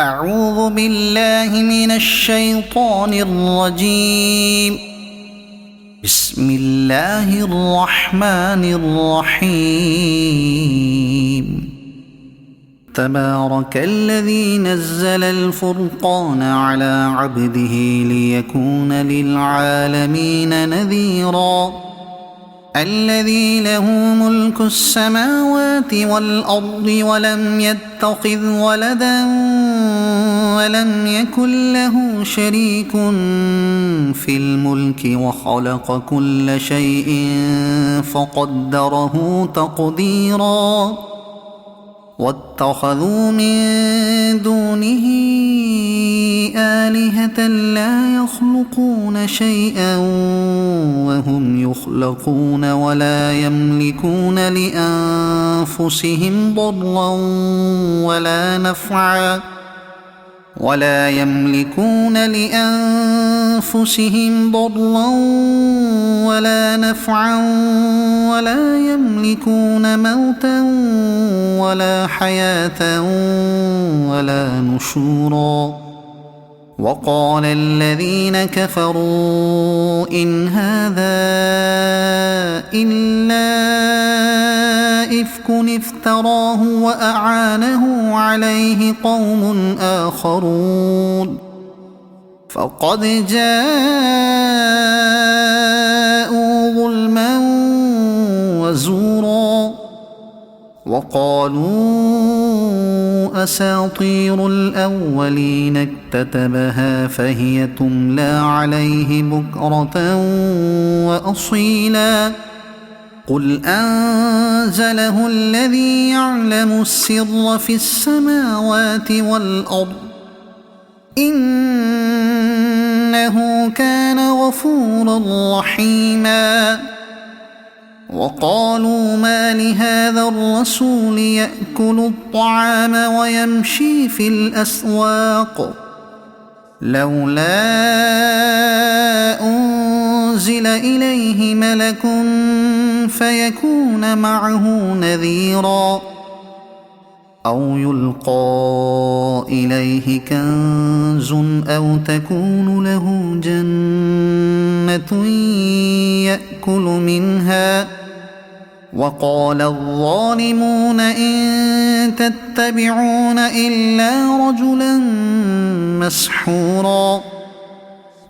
أعوذ بالله من الشيطان الرجيم. بسم الله الرحمن الرحيم. تبارك الذي نزل الفرقان على عبده ليكون للعالمين نذيرا. الذي له ملك السماوات والأرض ولم يتخذ ولدا ولم يكن له شريك في الملك وخلق كل شيء فقدره تقديرا. واتخذوا من دونه آلهة لا يخلقون شيئا وهم يخلقون ولا يملكون لأنفسهم ضرا ولا نفعا ولا يملكون موتا ولا حياة ولا نشورا. وقال الذين كفروا إن هذا إلا إفك افتراه وأعانه عليه قوم آخرون فقد جاءوا ظلما وزورا. وقالوا أساطير الأولين اكتتبها فهي تملى عليه بكرة وأصيلا. قل أنزله الذي يعلم السر في السماوات والأرض إنه كان غفورا رحيما. وقالوا ما لهذا الرسول يأكل الطعام ويمشي في الأسواق لولا أنزل إليه ملك فيكون معه نذيرا أو يلقى إليه كنز أو تكون له جنة يأكل منها. وقال الظالمون إن تتبعون إلا رجلا مسحورا.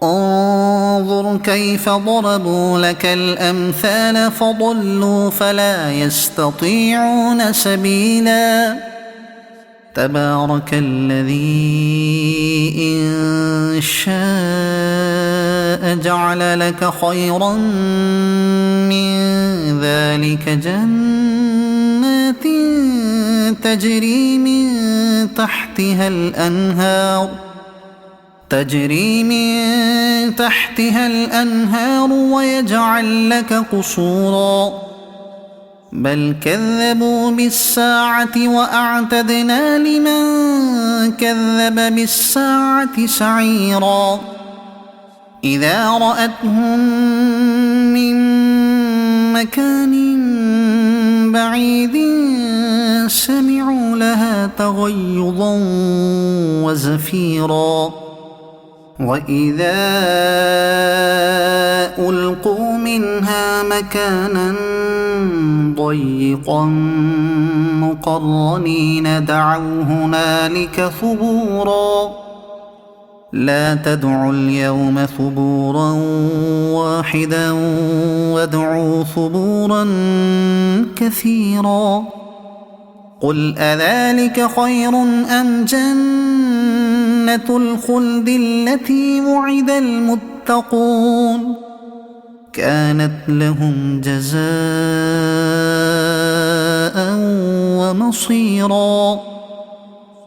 انظر كيف ضربوا لك الأمثال فضلوا فلا يستطيعون سبيلا. تبارك الذي إن شاء جعل لك خيرا من ذلك جنات تجري من تحتها الأنهار ويجعل لك قصورا. بل كذبوا بالساعة وأعتدنا لمن كذب بالساعة سعيرا. إذا رأتهم من مكان بعيد سمعوا لها تغيظا وزفيرا. وإذا ألقوا منها مكانا ضيقا مقرنين دعوا هنالك ثبورا. لا تدعوا اليوم ثبورا واحدا وادعوا ثبورا كثيرا. قل أذلك خير أم جنة الخلد التي وعد المتقون كانت لهم جزاء ومصيرا.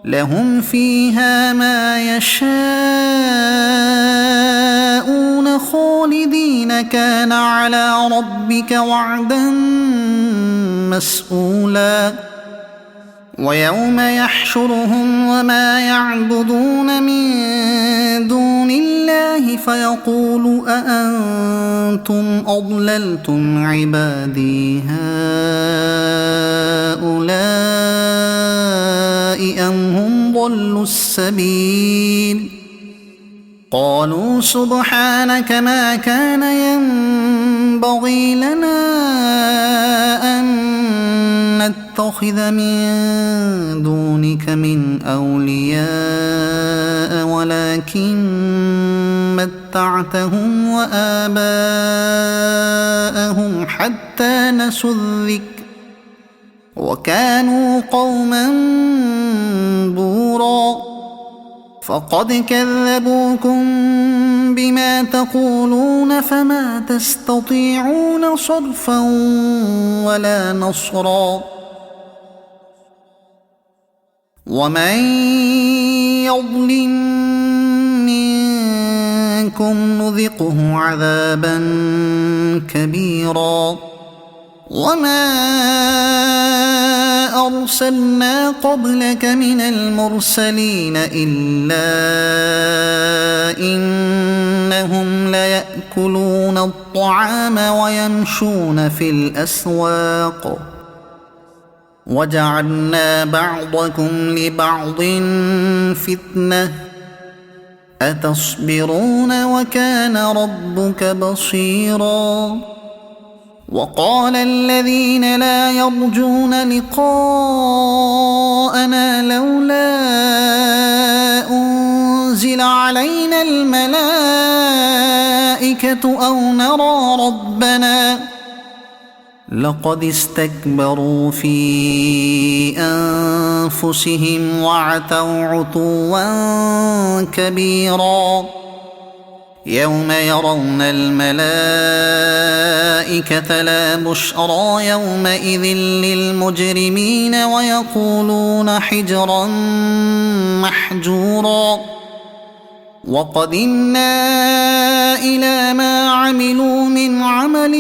لهم فيها ما يشاءون خالدين كان على ربك وعدا مسئولا. ويوم يحشرهم وما يعبدون من دون الله فيقول أأنتم أضللتم عبادي هؤلاء أم هم ضلوا السبيل قالوا سبحانك ما كان ينبغي لنا أن نتخذ من دونك من أولياء ولكن متعتهم وآباءهم حتى نسوا الذكر وكانوا قوما بورا فقد كذبوكم بما تقولون فما تستطيعون صرفا ولا نصرا ومن يظلم منكم نذقه عذابا كبيرا وما أرسلنا قبلك من المرسلين إلا إنهم ليأكلون الطعام ويمشون في الأسواق وجعلنا بعضكم لبعض فتنة أتصبرون وكان ربك بصيرا وقال الذين لا يرجون لقاءنا لولا أنزل علينا الملائكة أو نرى ربنا لقد استكبروا في أنفسهم وعتوا عتوا كبيرا يوم يرون الملائكة لا بشرى يومئذ للمجرمين ويقولون حجرا محجورا وقدمنا إلى ما عملوا من عمل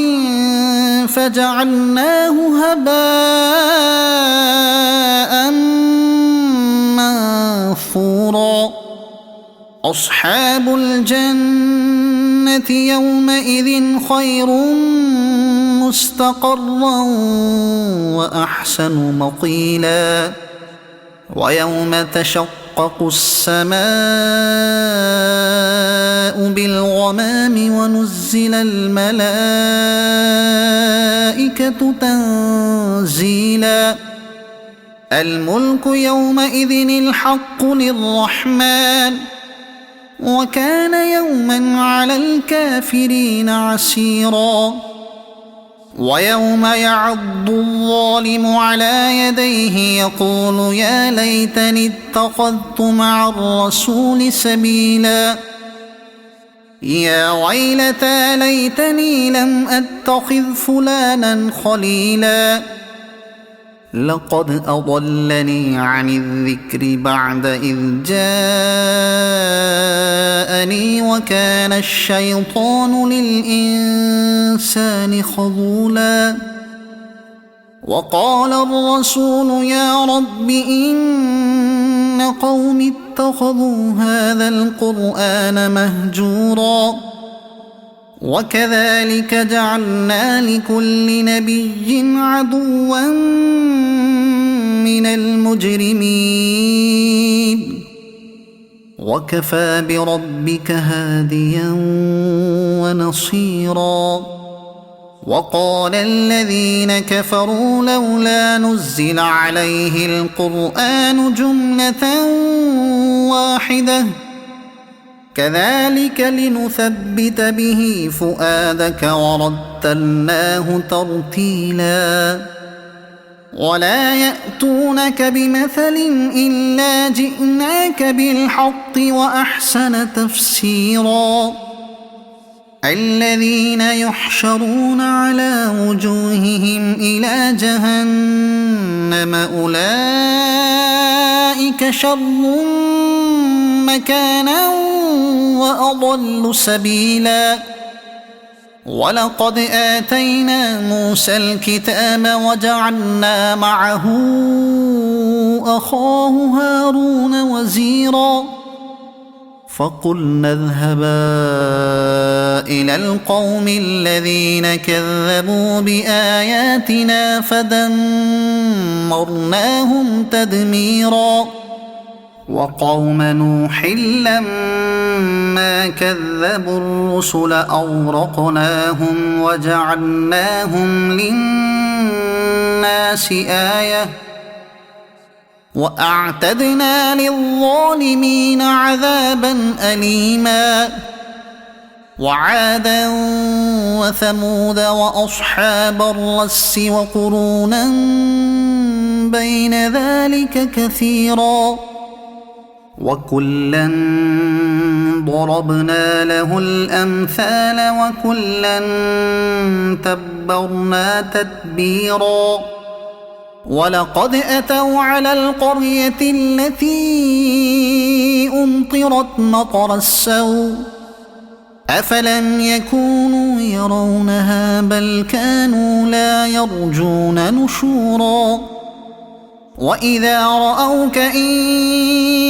فجعلناه هباء منثورا أصحاب الجنة يومئذ خير مستقرا وأحسن مقيلا ويوم تشقق السماء بالغمام ونزل الملائكة تنزيلا الملك يومئذ الحق للرحمن وكان يوما على الكافرين عسيرا ويوم يعض الظالم على يديه يقول يا ليتني اتخذت مع الرسول سبيلا يا ويلتى ليتني لم أتخذ فلانا خليلا لقد أضلني عن الذكر بعد إذ جاءني وكان الشيطان للإنسان خذولا وقال الرسول يا رب إن قوم اتخذوا هذا القرآن مهجورا وكذلك جعلنا لكل نبي عدوا من المجرمين وكفى بربك هاديا ونصيرا وقال الذين كفروا لولا نزل عليه القرآن جملة واحدة كذلك لنثبت به فؤادك ورتلناه ترتيلا ولا يأتونك بمثل إلا جئناك بالحق وأحسن تفسيرا الذين يحشرون على وجوههم إلى جهنم أولئك شر مكانا وأضل سبيلا ولقد آتينا موسى الكتاب وجعلنا معه أخاه هارون وزيرا فقلنا اذهبا إلى القوم الذين كذبوا بآياتنا فدمرناهم تدميرا وقوم نوح لما كذبوا الرسل أغرقناهم وجعلناهم للناس آية وأعتدنا للظالمين عذابا أليما وعادا وثمود وأصحاب الرس وقرونا بين ذلك كثيرا وكلا ضربنا له الأمثال وكلا تبرنا تتبيرا ولقد أتوا على القرية التي أمطرت مطر السوء أفلم يكونوا يرونها بل كانوا لا يرجون نشورا وإذا رأوك إن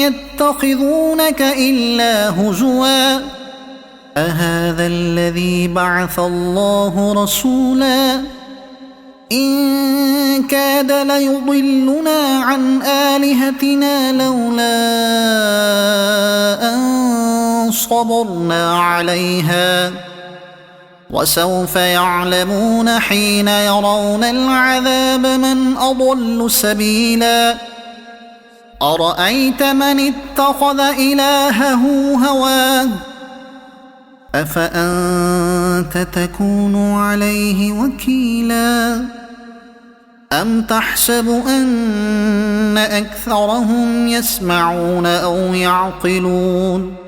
يتخذونك إلا هزوا أهذا الذي بعث الله رسولا إن كاد ليضلنا عن آلهتنا لولا أن صبرنا عليها وسوف يعلمون حين يرون العذاب من أضل سبيلا أرأيت من اتخذ إلهه هواه أفأنت تكون عليه وكيلا أم تحسب أن أكثرهم يسمعون أو يعقلون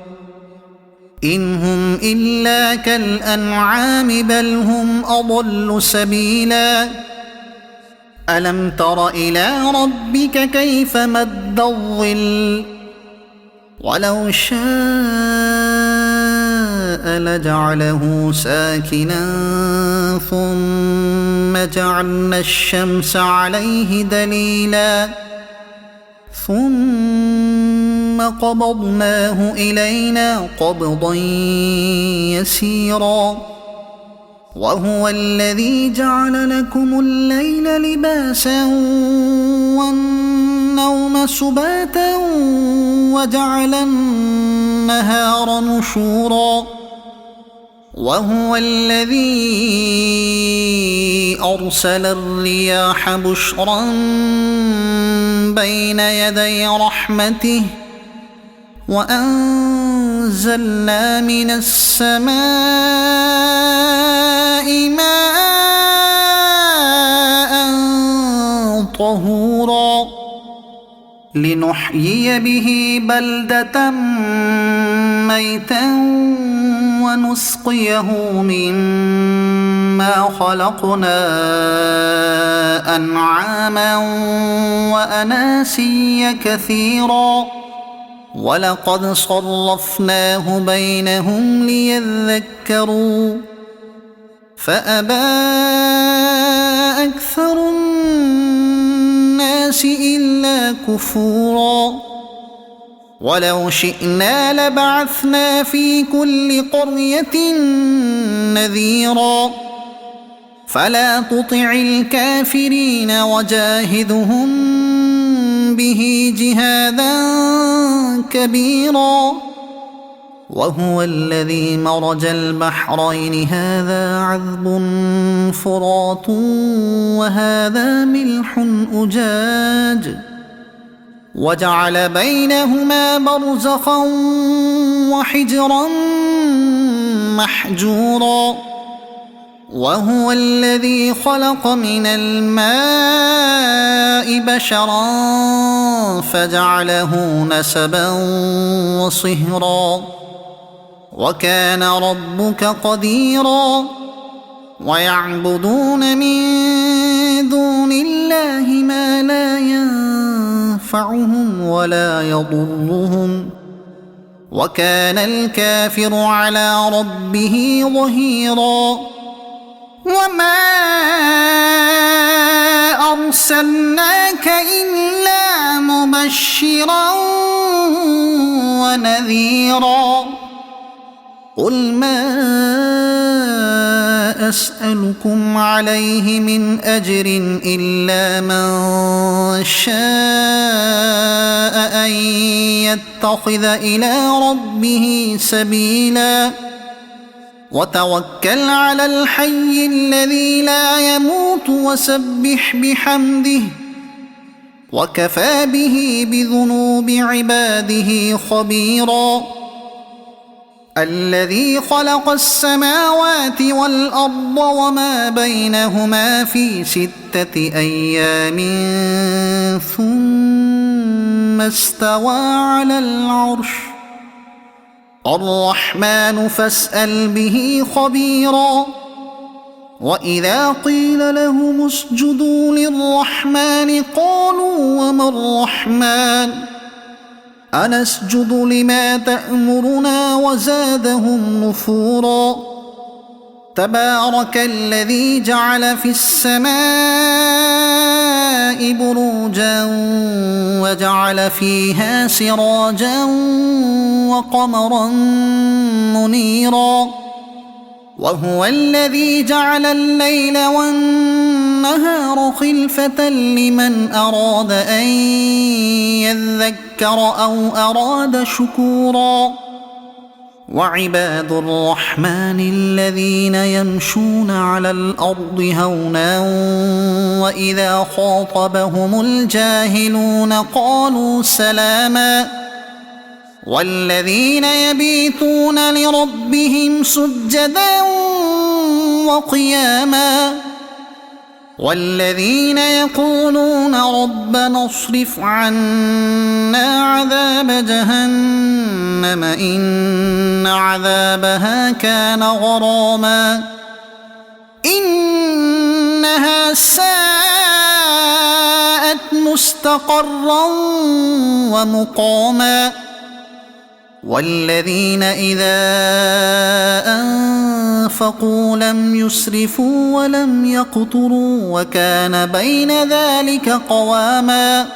إن هم إلا كالأنعام بل هم أضل سبيلا ألم تر إلى ربك كيف مد الظل ولو شاء لجعله ساكنا ثم جعلنا الشمس عليه دليلا ثم قبضناه إلينا قبضا يسيرا وهو الذي جعل لكم الليل لباسا والنوم سباتا وجعل النهار نشورا وهو الذي أرسل الرياح بشرا بين يدي رحمته وأنزلنا من السماء ماء طهورا لنحيي به بلدة ميتا ونسقيه مما خلقنا أنعاما وأناسيا كثيرا ولقد صرفناه بينهم ليذكروا فأبى أكثر الناس إلا كفورا ولو شئنا لبعثنا في كل قرية نذيرا فلا تطع الكافرين وجاهدهم به جهادا كبيرا وهو الذي مرج البحرين هذا عذب فرات وهذا ملح أجاج وجعل بينهما برزخا وحجرا محجورا وهو الذي خلق من الماء بشرا فجعله نسبا وصهرا وكان ربك قديرا ويعبدون من دون الله ما لا ينفعهم ولا يضرهم وكان الكافر على ربه ظهيرا وما أرسلناك إلا مبشرا ونذيرا قل ما أسألكم عليه من أجر إلا من شاء أن يتخذ إلى ربه سبيلا وتوكل على الحي الذي لا يموت وسبح بحمده وكفى به بذنوب عباده خبيرا الذي خلق السماوات والأرض وما بينهما في 6 أيام ثم استوى على العرش الرحمن فاسأل به خبيرا وإذا قيل لهم اسجدوا للرحمن قالوا وما الرحمن أنسجد لما تأمرنا وزادهم نفورا تبارك الذي جعل في السماء بروجا وجعل فيها سراجا وقمرا منيرا وهو الذي جعل الليل والنهار خلفة لمن أراد أن يذكر أو أراد شكورا وعباد الرحمن الذين يمشون على الأرض هونا وإذا خاطبهم الجاهلون قالوا سلاما والذين يبيتون لربهم سجدا وقياما والذين يقولون ربنا اصرف عنا عذاب جهنم إن عذابها كان غراما إنها ساءت مستقرا ومقاما والذين إذا أنفقوا لم يسرفوا ولم يقتروا وكان بين ذلك قواما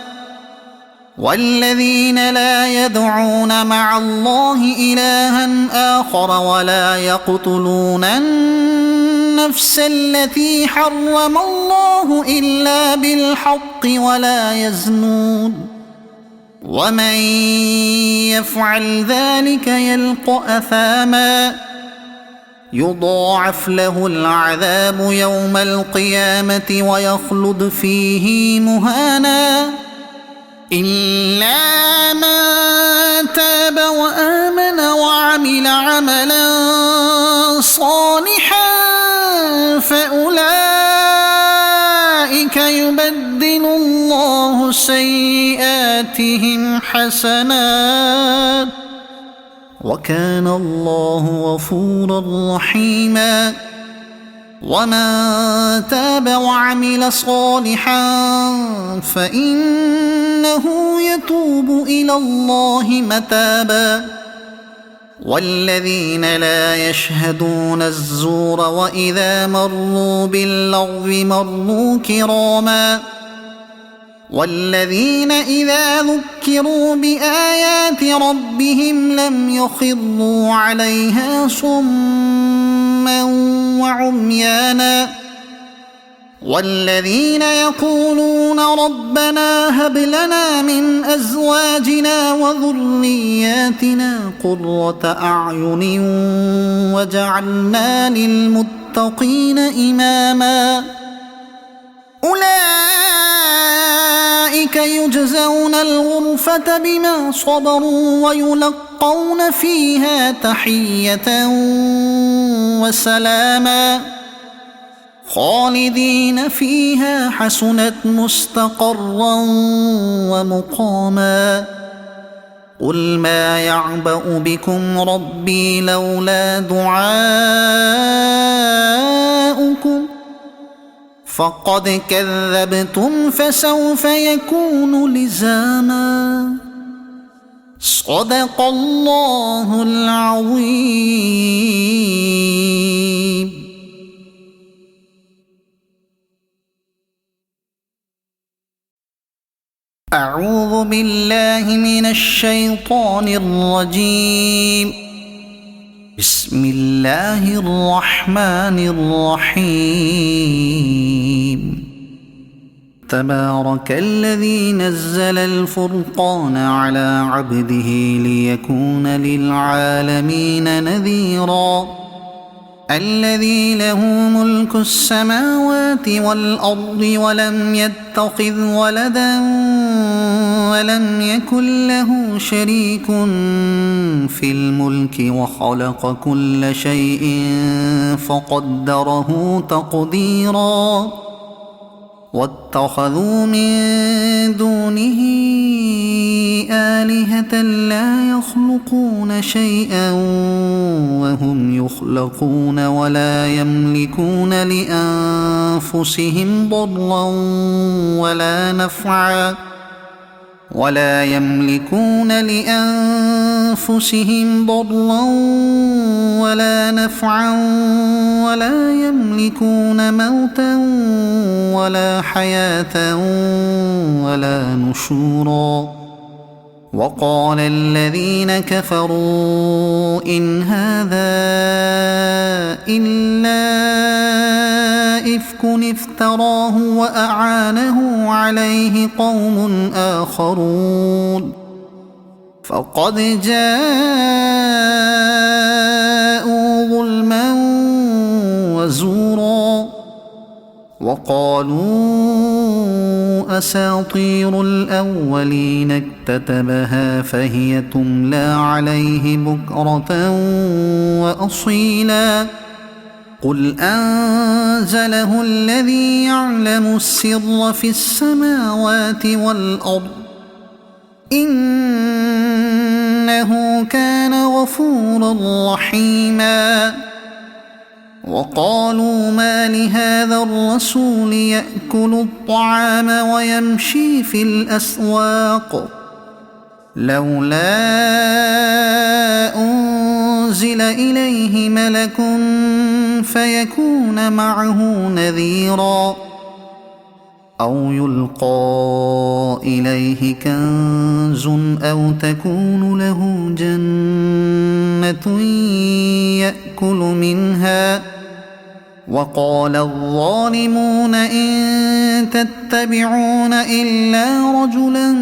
والذين لا يدعون مع الله إلها آخر ولا يقتلون النفس التي حرم الله إلا بالحق ولا يزنون ومن يفعل ذلك يلق أثاما يضاعف له العذاب يوم القيامة ويخلد فيه مهانا إلا من تاب وآمن وعمل عملا صالحا فأولئك يبدل الله سيئاتهم حسنات وكان الله غفورا رحيما ومن تاب وعمل صالحا فإنه يتوب إلى الله متابا والذين لا يشهدون الزور وإذا مروا باللغو مروا كراما والذين إذا ذكروا بآيات ربهم لم يخروا عليها صما وعميانا والذين يقولون ربنا هب لنا من أزواجنا وذرياتنا قرة أعين وجعلنا للمتقين إماما أولئك يجزون الغرفة بما صبروا ويلقون فيها تحية وسلاما خالدين فيها حسنت مستقرا ومقاما قل ما يعبأ بكم ربي لولا دعاؤكم فقد كذبتم فسوف يكون لزاما صدق الله العظيم. بالله من الشيطان الرجيم. بسم الله الرحمن الرحيم. تبارك الذي نزل الفرقان على عبده ليكون للعالمين نذيرا. الذي له ملك السماوات والأرض ولم يتخذ ولدا ولم يكن له شريك في الملك وخلق كل شيء فقدره تقديرا. واتخذوا من دونه آلهة لا يخلقون شيئا وهم يخلقون ولا يملكون لأنفسهم ضرا ولا نفعا ولا يملكون موتا ولا حياة ولا نشورا. وقال الذين كفروا إن هذا إلا إفك افتراه وأعانه عليه قوم آخرون فقد جاءوا ظلما وزورا. وقالوا أساطير الأولين اكتتبها فهي تملى عليه بكرة وأصيلا. قل أنزله الذي يعلم السر في السماوات والأرض إنه كان غفورا رحيما. وقالوا ما لهذا الرسول يأكل الطعام ويمشي في الأسواق لولا أنزل إليه ملك فيكون معه نذيرا أو يلقى إليه كنز أو تكون له جنة يأكل منها. وقال الظالمون إن تتبعون إلا رجلا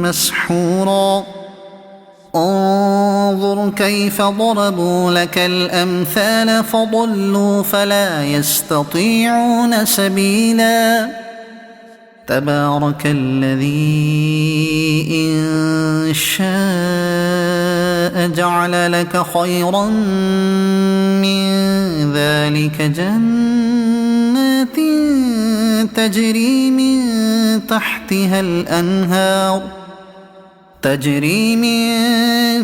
مسحورا. انظر كيف ضربوا لك الأمثال فضلوا فلا يستطيعون سبيلا. تبارك الذي إن شاء جعل لك خيرا من ذلك جنات تجري من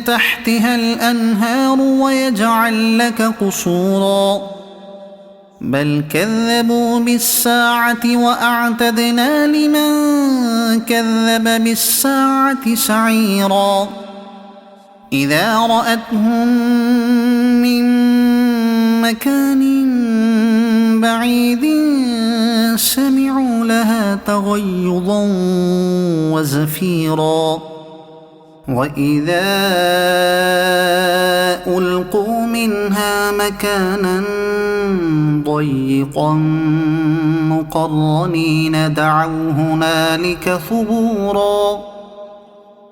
تحتها الأنهار ويجعل لك قصورا. بل كذبوا بالساعة وأعتدنا لمن كذب بالساعة سعيرا. إذا رأتهم من مكان بعيد سمعوا لها تغيظا وزفيرا. وإذا ألقوا منها مكانا ضيقا مقرنين دعوا هنالك ثبورا.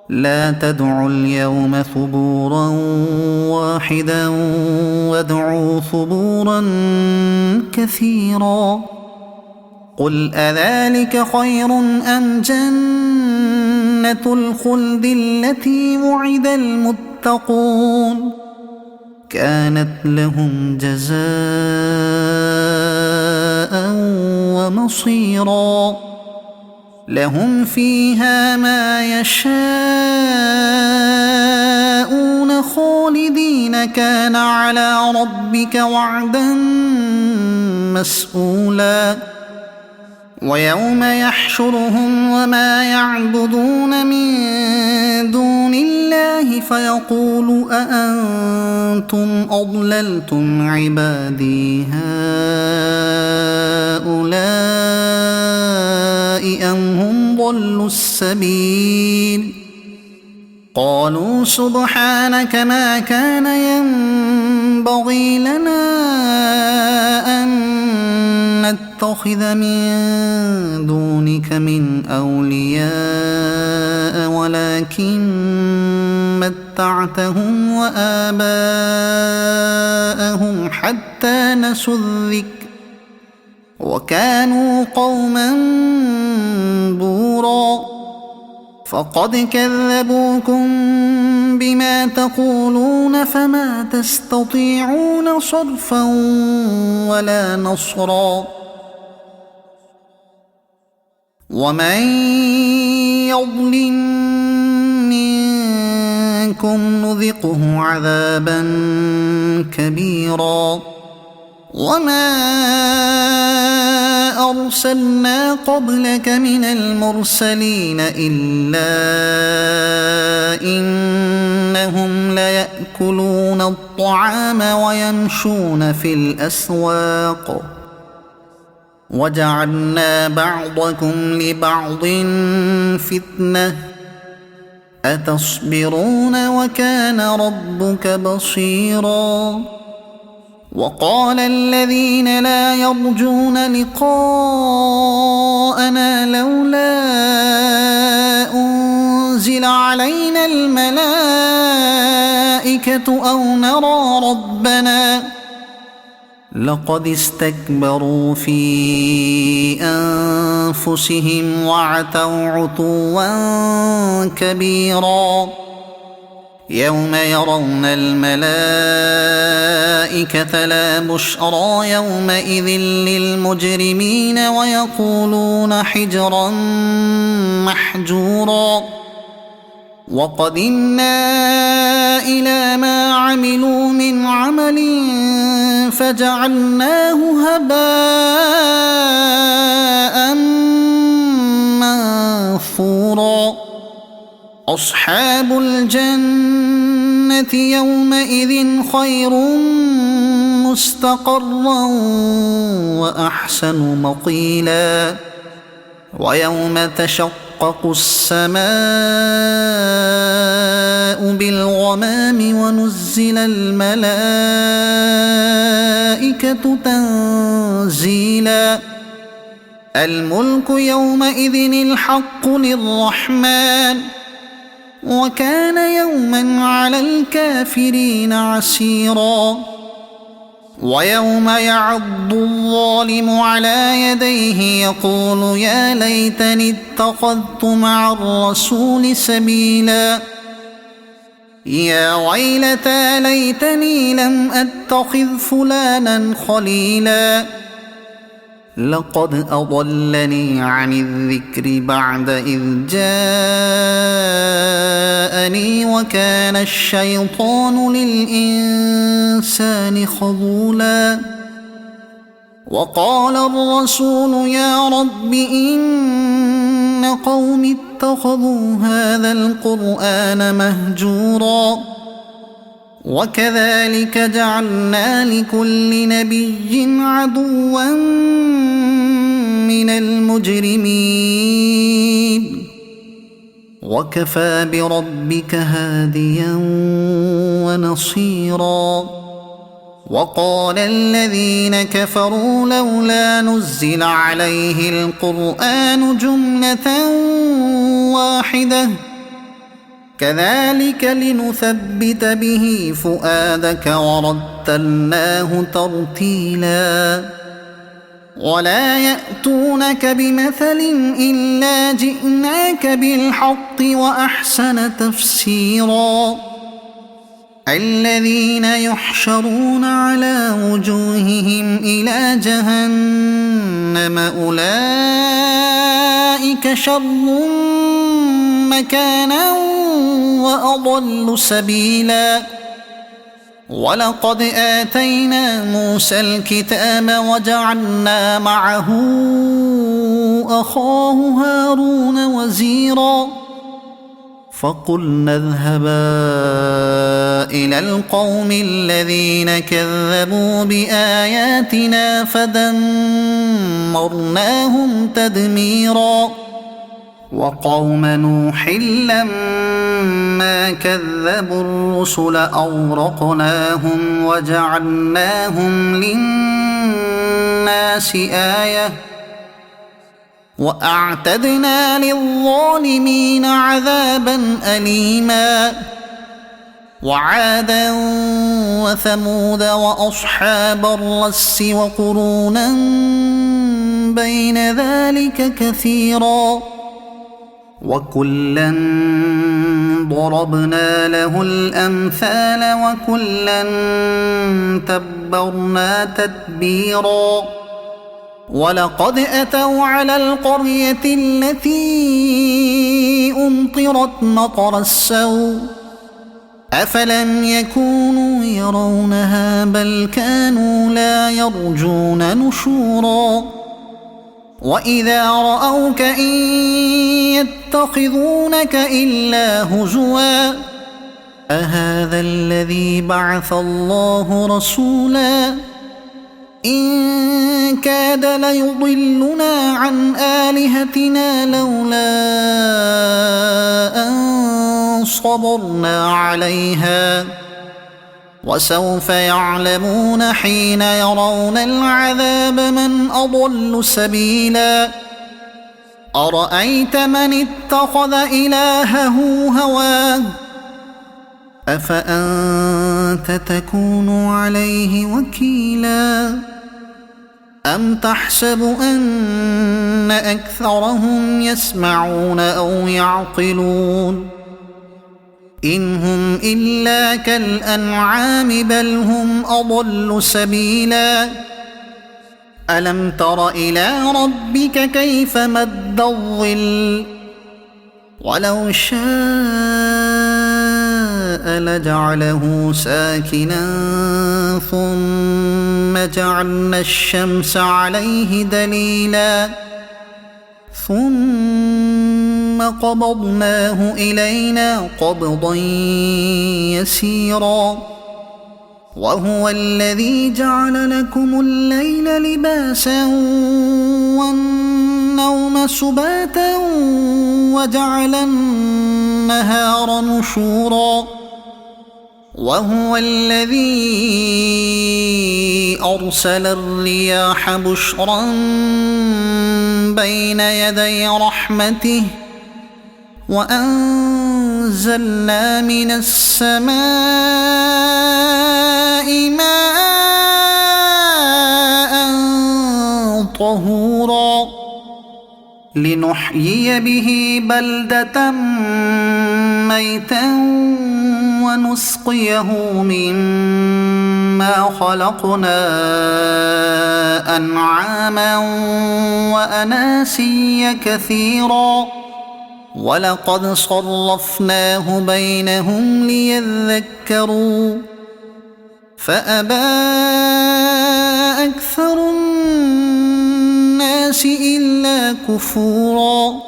لا تدعوا اليوم ثبورا واحدا وادعوا ثبورا كثيرا. قل أذلك خير أم جنة الخلد التي وعد المتقون كانت لهم جزاء ومصيرا. لهم فيها ما يشاءون خالدين كان على ربك وعدا مسئولا. ويوم يحشرهم وما يعبدون من دون الله فيقول أأنتم أضللتم عبادي هؤلاء أم هم أضل السبيل قالوا سبحانك ما كان ينبغي لنا أن نتخذ من دونك من أولياء ولكن متعتهم وآباءهم حتى نسوا الذكر وكانوا قوما بورا فقد كذبوكم بما تقولون فما تستطيعون صرفا ولا نصرا ومن يظلم منكم نذقه عذابا كبيرا وما أرسلنا قبلك من المرسلين إلا إنهم ليأكلون الطعام ويمشون في الأسواق وجعلنا بعضكم لبعض فتنة أتصبرون وكان ربك بصيرا وقال الذين لا يرجون لقاءنا لولا أنزل علينا الملائكة أو نرى ربنا لقد استكبروا في أنفسهم وعتوا عتوا كبيرا يوم يرون الملائكة لا بشرى يومئذ للمجرمين ويقولون حجرا محجورا وقدمنا إلى ما عملوا من عمل فجعلناه هباء منثورا أصحاب الجنة يومئذ خير مستقرا وأحسن مقيلا ويوم تشقق السماء بالغمام ونزل الملائكة تنزيلا الملك يومئذ الحق للرحمن وكان يوما على الكافرين عسيرا ويوم يعض الظالم على يديه يقول يا ليتني اتخذت مع الرسول سبيلا يا ويلتى ليتني لم أتخذ فلانا خليلا لقد أضلني عن الذكر بعد إذ جاءني وكان الشيطان للإنسان خذولا وقال الرسول يا رب إن قوم اتخذوا هذا القرآن مهجورا وكذلك جعلنا لكل نبي عدوا من المجرمين وكفى بربك هاديا ونصيرا وقال الذين كفروا لولا نزل عليه القرآن جملة واحدة كذلك لنثبت به فؤادك ورتلناه ترتيلا ولا يأتونك بمثل إلا جئناك بالحق وأحسن تفسيرا الذين يحشرون على وجوههم إلى جهنم أولئك شر مكانا وأضل سبيلا ولقد آتينا موسى الكتاب وجعلنا معه أخاه هارون وزيرا فقلنا اذهبا إلى القوم الذين كذبوا بآياتنا فدمرناهم تدميرا وقوم نوح لما كذبوا الرسل أغرقناهم وجعلناهم للناس آية وأعتدنا للظالمين عذابا أليما وعادا وثمود وأصحاب الرس وقرونا بين ذلك كثيرا وكلا ضربنا له الأمثال وكلا تبرنا تتبيرا ولقد أتوا على القرية التي أمطرت مطر السوء أفلم يكونوا يرونها بل كانوا لا يرجون نشورا وإذا رأوك إن يتخذونك إلا هزوا أهذا الذي بعث الله رسولا إن كاد ليضلنا عن آلهتنا لولا أن صبرنا عليها وسوف يعلمون حين يرون العذاب من أضل سبيلا أرأيت من اتخذ إلهه هواه أفأنت تكون عليه وكيلا أم تحسب أن أكثرهم يسمعون أو يعقلون إن هم إلا كالأنعام بل هم أضل سبيلا ألم تر إلى ربك كيف مد الظل ولو شاء لجعله ساكنا ثم جعلنا الشمس عليه دليلا ثم قبضناه إلينا قبضا يسيرا وهو الذي جعل لكم الليل لباسا والنوم سباتا وجعل النهار نشورا وهو الذي أرسل الرياح بشرا بين يدي رحمته وأنزلنا من السماء ماء طهورا لنحيي به بلدة ميتا ونسقيه مما خلقنا أنعاما وأناسيا كثيرا ولقد صرفناه بينهم ليذكروا فأبى أكثر الناس إلا كفورا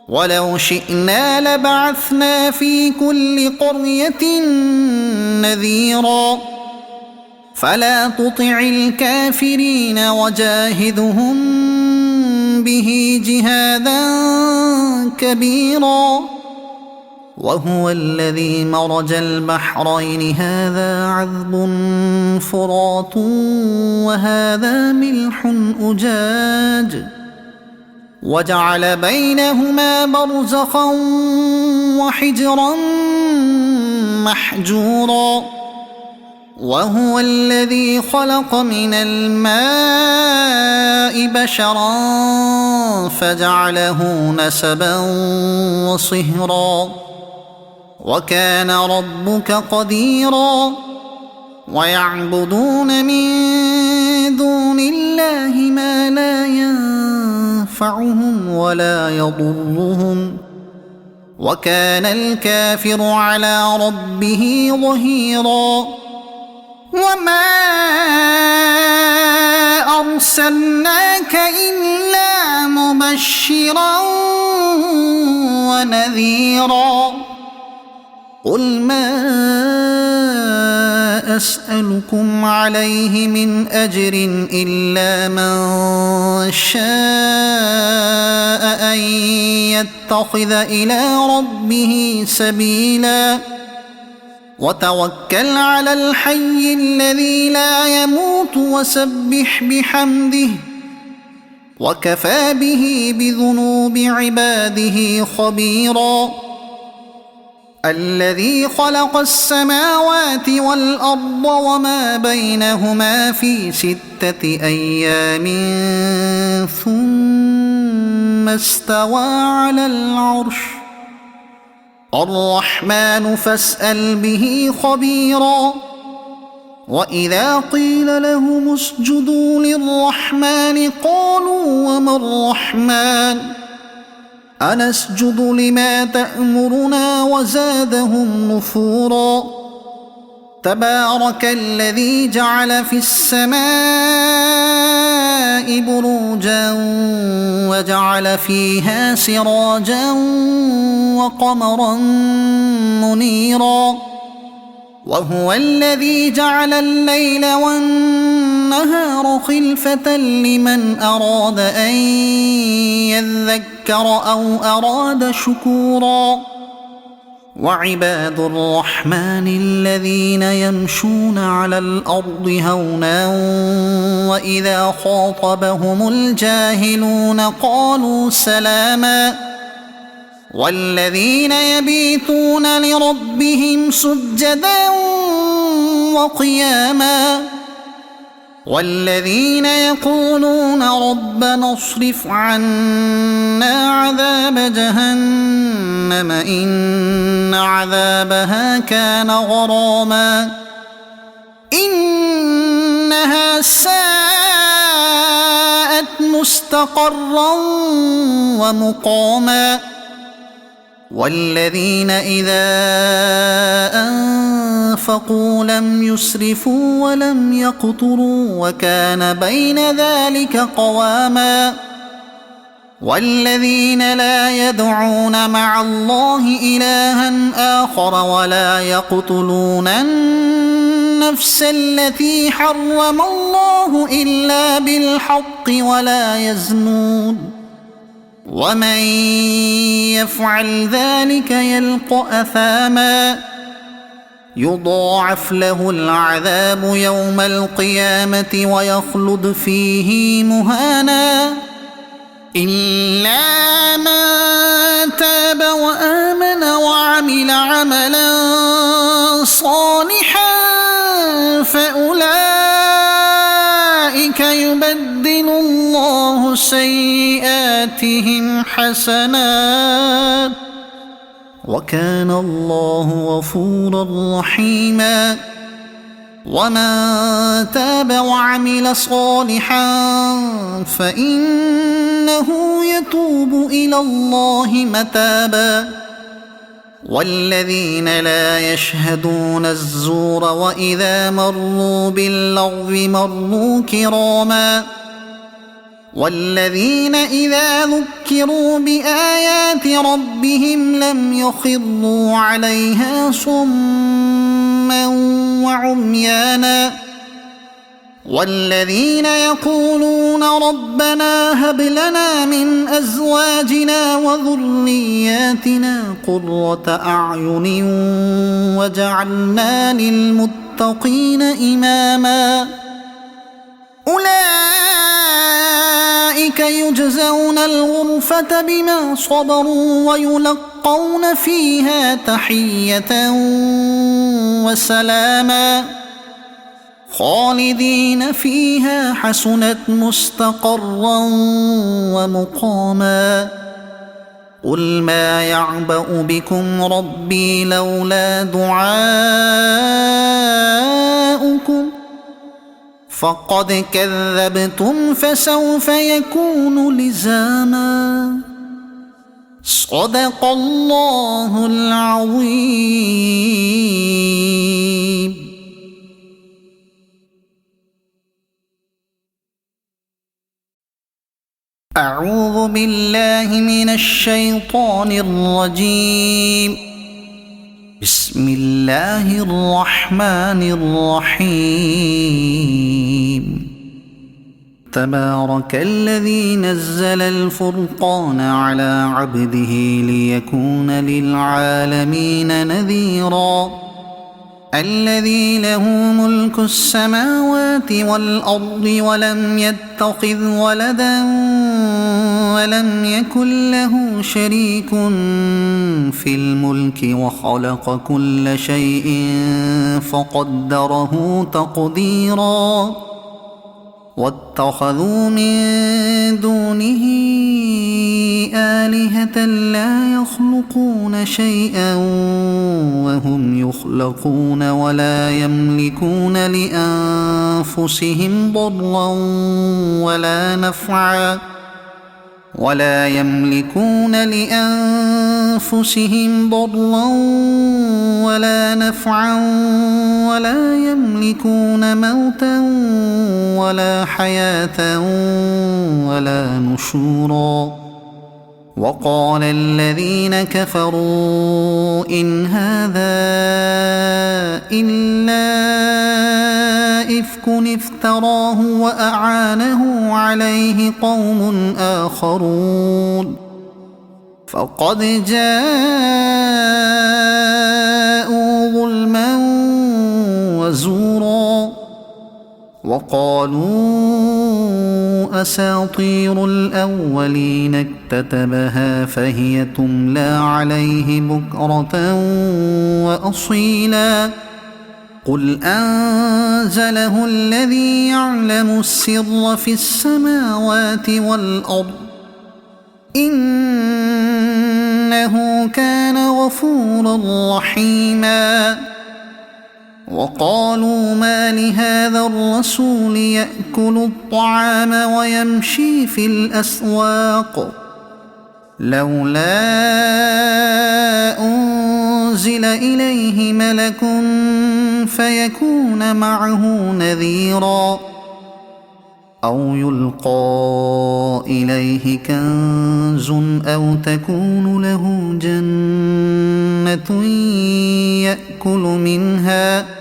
ولو شئنا لبعثنا في كل قرية نذيرا فلا تطع الكافرين وجاهدهم به جهادا كبيرا وهو الذي مرج البحرين هذا عذب فرات وهذا ملح أجاج وجعل بينهما برزخا وحجرا محجورا وهو الذي خلق من الماء بشرا فجعله نسبا وصهرا وكان ربك قديرا ويعبدون من دون الله ما لا ينفعهم ولا يضرهم وكان الكافر على ربه ظهيرا وما أرسلناك إلا مبشرا ونذيرا قل ما أسألكم عليه من أجر إلا من شاء أن يتخذ إلى ربه سبيلا وتوكل على الحي الذي لا يموت وسبح بحمده وكفى به بذنوب عباده خبيرا الذي خلق السماوات والأرض وما بينهما في 6 أيام ثم استوى على العرش الرحمن فاسأل به خبيرا وإذا قيل لهم اسجدوا للرحمن قالوا وما الرحمن أنسجد لما تأمرنا وزادهم نفورا تبارك الذي جعل في السماء بروجا وجعل فيها سراجا وقمرا منيرا وهو الذي جعل الليل والنهار خلفة لمن أراد أن يذكر أو أراد شكورا وعباد الرحمن الذين يمشون على الأرض هونا وإذا خاطبهم الجاهلون قالوا سلاما والذين يبيتون لربهم سجدا وقياما والذين يقولون ربنا اصرف عنا عذاب جهنم إن عذابها كان غراما إنها ساءت مستقرا ومقاما والذين إذا أنفقوا لم يسرفوا ولم يقتروا وكان بين ذلك قواما والذين لا يدعون مع الله إلها آخر ولا يقتلون النفس التي حرم الله إلا بالحق ولا يزنون ومن يفعل ذلك يلق أثاما يضاعف له العذاب يوم القيامة ويخلد فيه مهانا إلا من تاب وآمن وعمل عملا صالحا فأولئك يبدل الله سيئاتهم حسنات وكان الله غفورا رحيما ومن تاب وعمل صالحا فإنه يتوب إلى الله متابا والذين لا يشهدون الزور وإذا مروا باللغو مروا كراما والذين إذا ذكروا بآيات ربهم لم يخروا عليها صما وعميانا والذين يقولون ربنا هب لنا من أزواجنا وذرياتنا قرة أعين وجعلنا للمتقين إماما أولئك يجزون الغرفة بما صبروا ويلقون فيها تحية وسلاما خالدين فيها حسنت مستقرا ومقاما قل ما يعبأ بكم ربي لولا دعاؤكم فقد كذبتم فسوف يكون لزاما صدق الله العظيم. أعوذ بالله من الشيطان الرجيم. بسم الله الرحمن الرحيم تبارك الذي نزل الفرقان على عبده ليكون للعالمين نذيرا الذي له ملك السماوات والأرض ولم يتخذ ولدا ولم يكن له شريك في الملك وخلق كل شيء فقدره تقديرا واتخذوا من دونه آلهة لا يخلقون شيئا وهم يخلقون ولا يملكون لأنفسهم ضرا ولا نفعا ولا يملكون موتا ولا حياة ولا نشورا وقال الذين كفروا إن هذا إلا إفك افتراه وأعانه عليه قوم آخرون فقد جاءوا ظلما وزورا وقالوا أساطير الأولين اكتتبها فهي تملى عليه بكرة وأصيلا قل أنزله الذي يعلم السر في السماوات والأرض إنه كان غفورا رحيما وقالوا ما لهذا الرسول يأكل الطعام ويمشي في الأسواق لولا أنزل إليه ملك فيكون معه نذيرا أو يلقى إليه كنز أو تكون له جنة يأكل منها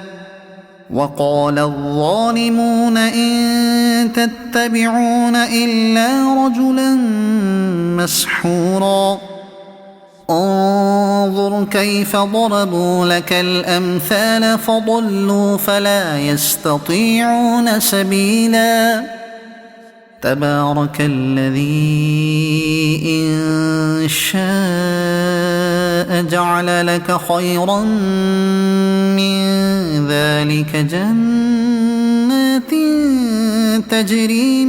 وقال الظالمون إن تتبعون إلا رجلا مسحورا انظر كيف ضربوا لك الأمثال فضلوا فلا يستطيعون سبيلا تبارك الذي إن شاء جعل لك خيرا من ذلك جنات تجري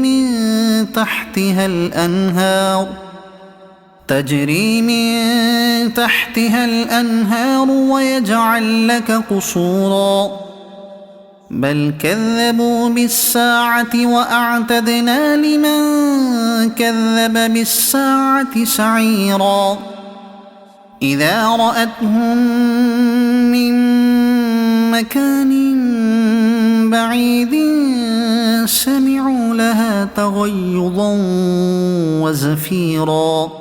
من تحتها الأنهار ويجعل لك قصورا بل كذبوا بالساعة وأعتدنا لمن كذب بالساعة سعيرا إذا رأتهم من مكان بعيد سمعوا لها تغيظا وزفيرا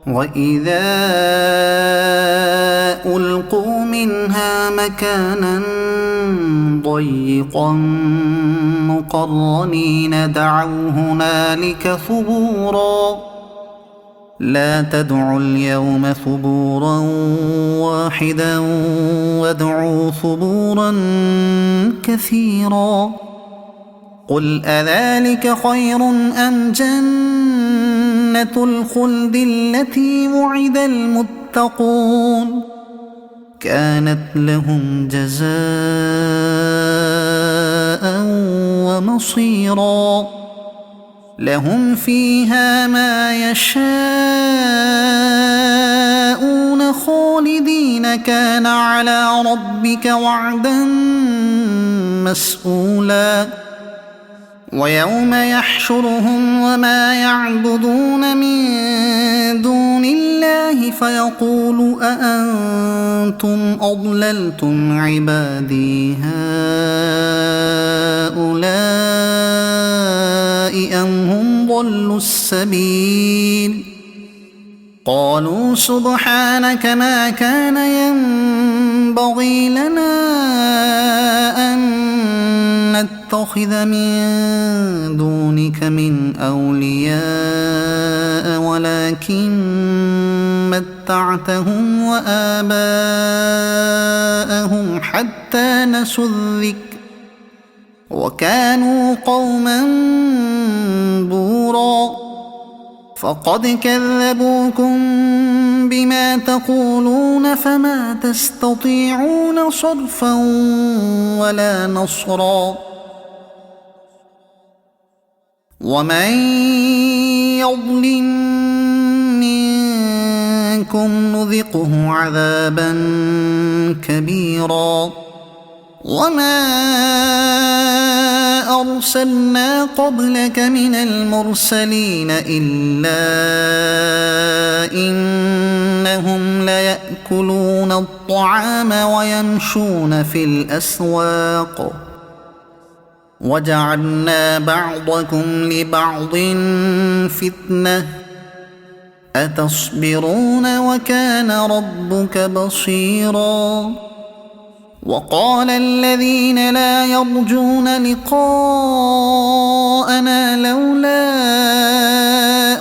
وإذا ألقوا منها مكانا ضيقا مقرنين دعوا هنالك ثبورا لا تدعوا اليوم ثبورا واحدا وادعوا ثبورا كثيرا قل أذلك خير أم جنة الخلد التي وعد المتقون كانت لهم جزاء ومصيرا لهم فيها ما يشاءون خالدين كان على ربك وعدا مسئولا ويوم يحشرهم وما يعبدون من دون الله فيقول أأنتم أضللتم عبادي هؤلاء أم هم ضلوا السبيل قالوا سبحانك ما كان ينبغي لنا أن نتخذ من دونك من أولياء ولكن متعتهم وآباءهم حتى نسوا الذكر وكانوا قوما بورا فقد كذبوكم بما تقولون فما تستطيعون صرفا ولا نصرا ومن يظلم منكم نذقه عذابا كبيرا وما أرسلنا قبلك من المرسلين إلا إنهم ليأكلون الطعام ويمشون في الأسواق وجعلنا بعضكم لبعض فتنة أتصبرون وكان ربك بصيرا وقال الذين لا يرجون لقاءنا لولا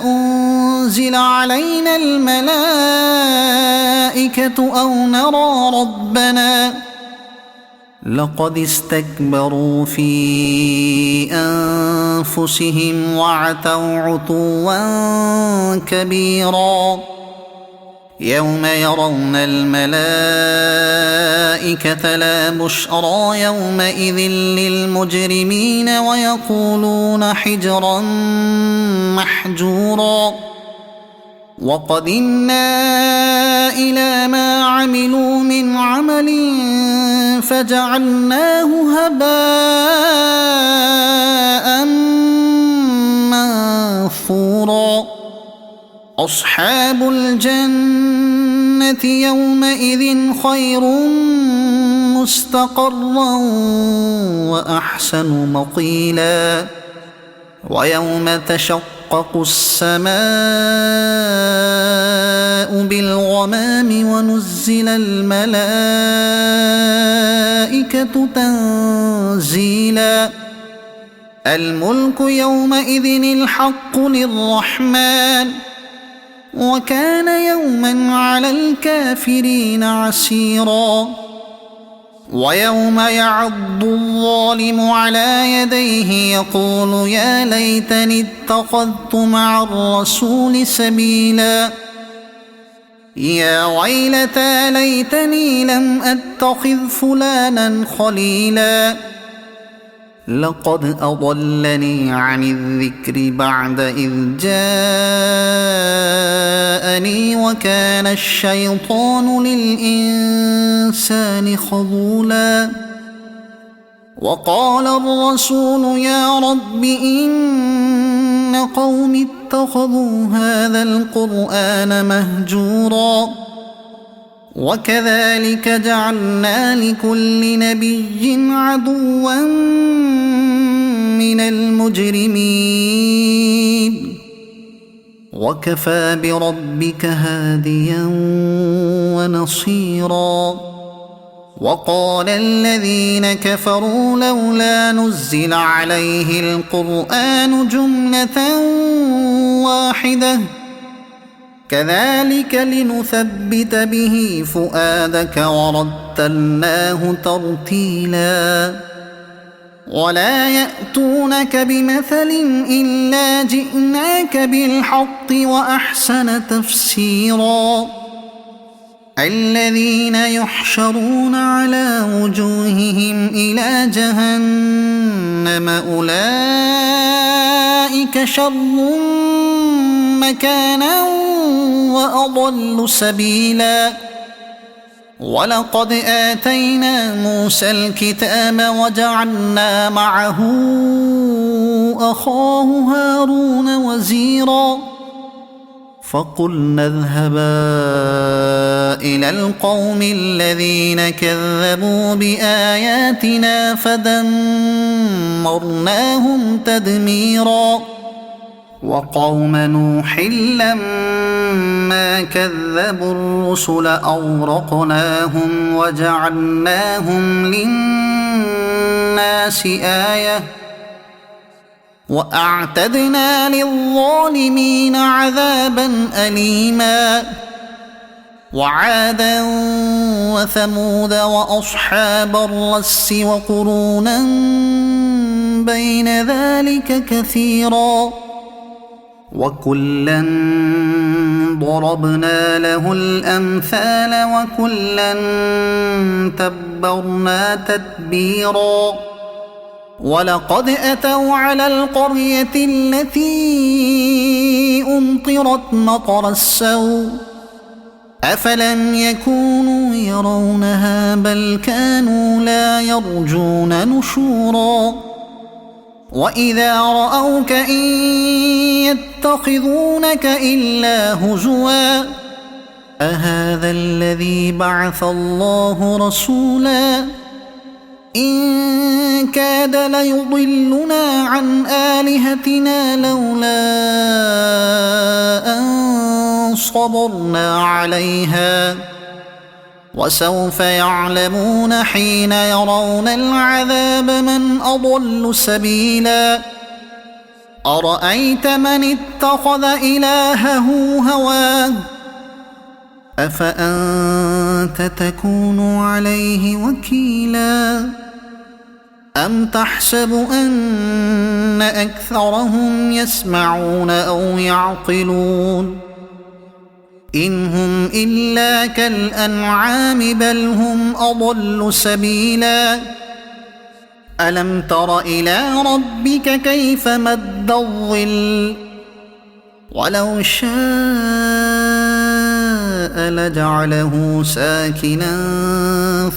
أنزل علينا الملائكة أو نرى ربنا لقد استكبروا في أنفسهم وعتوا عتوا كبيرا يوم يرون الملائكة لا بشرى يومئذ للمجرمين ويقولون حجرا محجورا وقدمنا إلى ما عملوا من عمل فجعلناه هباء منثورا أصحاب الجنة يومئذ خير مستقرا وأحسن مقيلا ويوم تشقق السماء بالغمام ونزل الملائكة تنزيلا الملك يومئذ الحق للرحمن وكان يوما على الكافرين عسيرا ويوم يعض الظالم على يديه يقول يا ليتني اتخذت مع الرسول سبيلا يا ويلتى ليتني لم أتخذ فلانا خليلا لقد أضلني عن الذكر بعد إذ جاءني وكان الشيطان للإنسان خذولا وقال الرسول يا رب إن قومي اتخذوا هذا القرآن مهجورا وكذلك جعلنا لكل نبي عدوا من المجرمين وكفى بربك هاديا ونصيرا وقال الذين كفروا لولا نزل عليه القرآن جملة واحدة كذلك لنثبت به فؤادك ورتلناه ترتيلا ولا يأتونك بمثل إلا جئناك بالحق وأحسن تفسيرا الذين يحشرون على وجوههم إلى جهنم أولئك شر مكانا وأضل سبيلا ولقد آتينا موسى الكتاب وجعلنا معه أخاه هارون وزيرا فقلنا اذهبا إلى القوم الذين كذبوا بآياتنا فدمرناهم تدميرا وقوم نوح لما كذبوا الرسل أغرقناهم وجعلناهم للناس آية وأعتدنا للظالمين عذابا أليما وعادا وثمود وأصحاب الرس وقرونا بين ذلك كثيرا وكلا ضربنا له الأمثال وكلا تبرنا تتبيرا ولقد أتوا على القرية التي أمطرت مطر السوء أفلم يكونوا يرونها بل كانوا لا يرجون نشورا وإذا رأوك إن يتخذونك إلا هزوا أهذا الذي بعث الله رسولا إن كاد ليضلنا عن آلهتنا لولا أن صبرنا عليها وسوف يعلمون حين يرون العذاب من أضل سبيلا أرأيت من اتخذ إلهه هواه أفأنت تكون عليه وكيلا أم تحسب أن أكثرهم يسمعون أو يعقلون إن هم إلا كالأنعام بل هم أضل سبيلا ألم تر إلى ربك كيف مد الظل ولو شاء لجعله ساكنا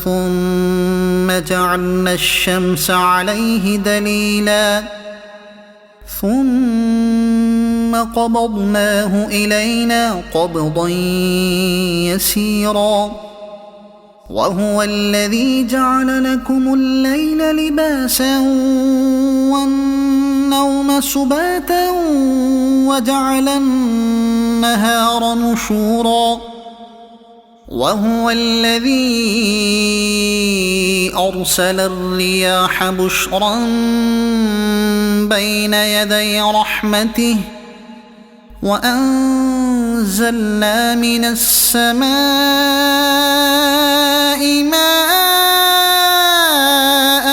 ثم جعلنا الشمس عليه دليلا ثم قبضناه إلينا قبضا يسيرا وهو الذي جعل لكم الليل لباسا والنوم سباتا وجعل النهار نشورا وهو الذي أرسل الرياح بشرا بين يدي رحمته وأنزلنا من السماء ماء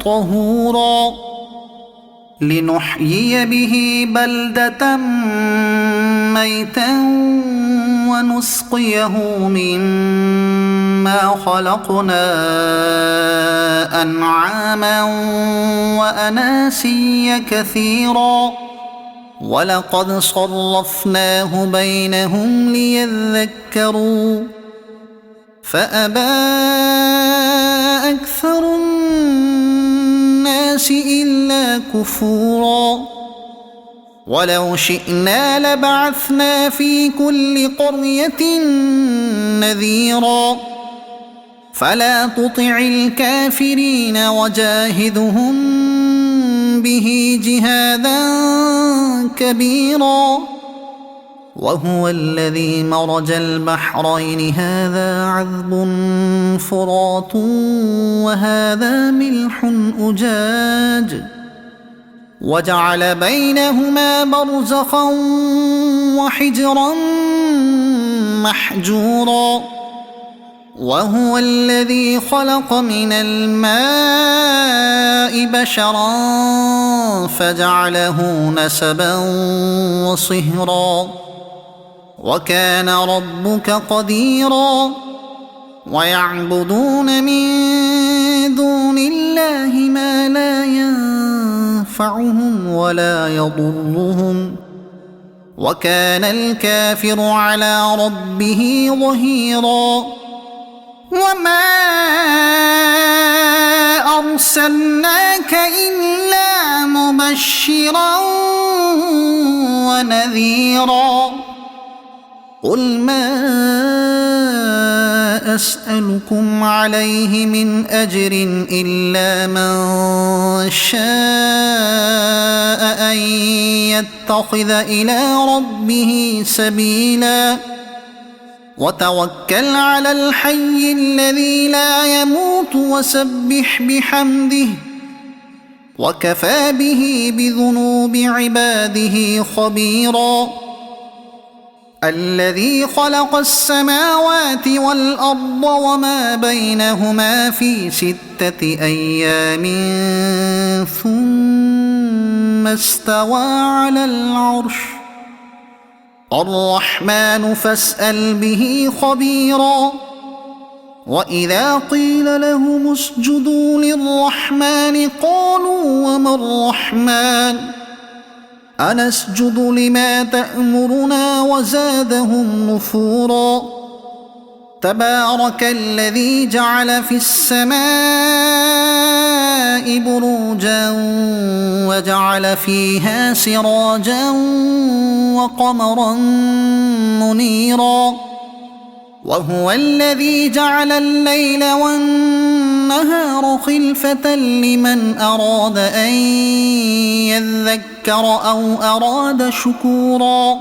طهورا لنحيي به بلدة ميتا ونسقيه مما خلقنا أنعاما وأناسيا كثيرا ولقد صرفناه بينهم ليذكروا فأبى أكثر الناس إلا كفورا ولو شئنا لبعثنا في كل قرية نذيرا فلا تطع الكافرين وجاهدهم به جهادا كبيرا وهو الذي مرج البحرين هذا عذب فرات وهذا ملح أجاج وجعل بينهما برزخا وحجرا محجورا وهو الذي خلق من الماء بشرا فجعله نسبا وصهرا وكان ربك قديرا ويعبدون من دون الله ما لا ينفعهم ولا يضرهم وكان الكافر على ربه ظهيرا وما أرسلناك إلا مبشرا ونذيرا قل ما أسألكم عليه من أجر إلا من شاء أن يتخذ إلى ربه سبيلا وتوكل على الحي الذي لا يموت وسبح بحمده وكفى به بذنوب عباده خبيرا الذي خلق السماوات والأرض وما بينهما في 6 أيام ثم استوى على العرش الرحمن فاسأل به خبيرا وإذا قيل لهم اسجدوا للرحمن قالوا وما الرحمن أنسجد لما تأمرنا وزادهم نفورا تبارك الذي جعل في السماء بروجا وجعل فيها سراجا وقمرا منيرا وهو الذي جعل الليل والنهار خلفة لمن أراد أن يذكر أو أراد شكورا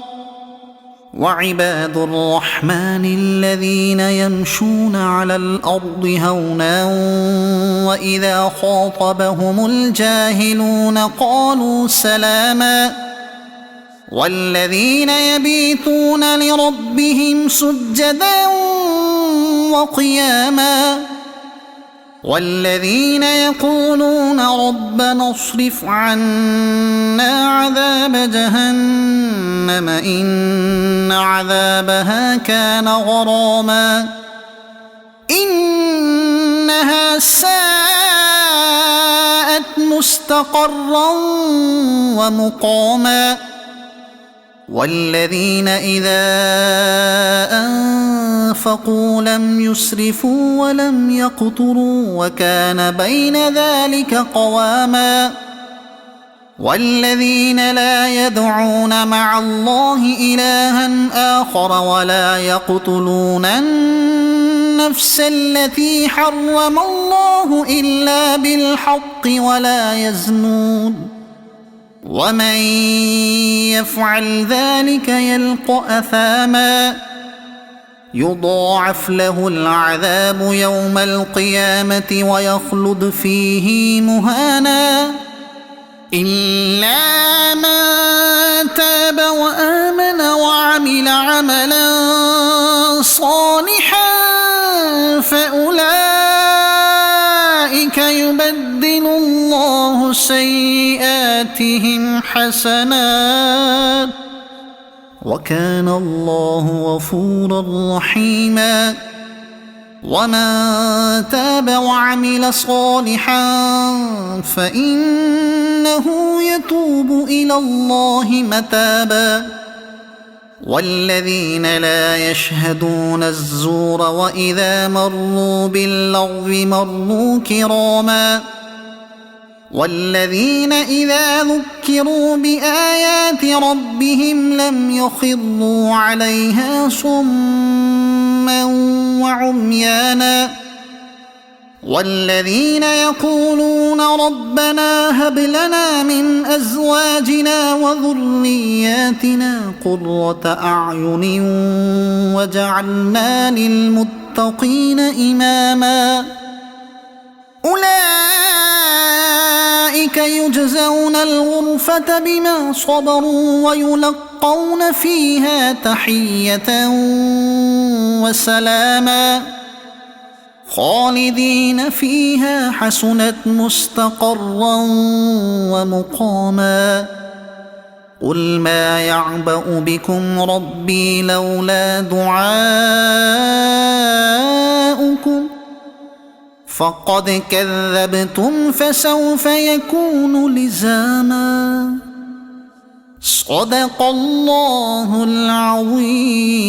وعباد الرحمن الذين يمشون على الأرض هونا وإذا خاطبهم الجاهلون قالوا سلاما والذين يبيتون لربهم سجدا وقياما والذين يقولون ربنا اصرف عنا عذاب جهنم إن عذابها كان غراما إنها ساءت مستقرا ومقاما والذين إذا أنفقوا لم يسرفوا ولم يقتروا وكان بين ذلك قواما والذين لا يدعون مع الله إلها آخر ولا يقتلون النفس التي حرم الله إلا بالحق ولا يزنون ومن يفعل ذلك يلق أثاما يضاعف له العذاب يوم القيامة ويخلد فيه مهانا إلا من تاب وآمن وعمل عملا صالحا فأولئك يبدل الله سيئاتهم حسنات وكان الله غفورا رحيما ومن تاب وعمل صالحا فإنه يتوب إلى الله متابا والذين لا يشهدون الزور وإذا مروا باللغو مروا كراما والذين إذا ذكروا بآيات ربهم لم يخروا عليها صما وعميانا والذين يقولون ربنا هب لنا من أزواجنا وذرياتنا قرة أعين وجعلنا للمتقين إماما أولئك يجزون الغرفة بما صبروا ويلقون فيها تحية وسلاما خالدين فيها حسنت مستقرا ومقاما قل ما يعبأ بكم ربي لولا دعاؤكم فقد كذبتم فسوف يكون لزاما صدق الله العظيم.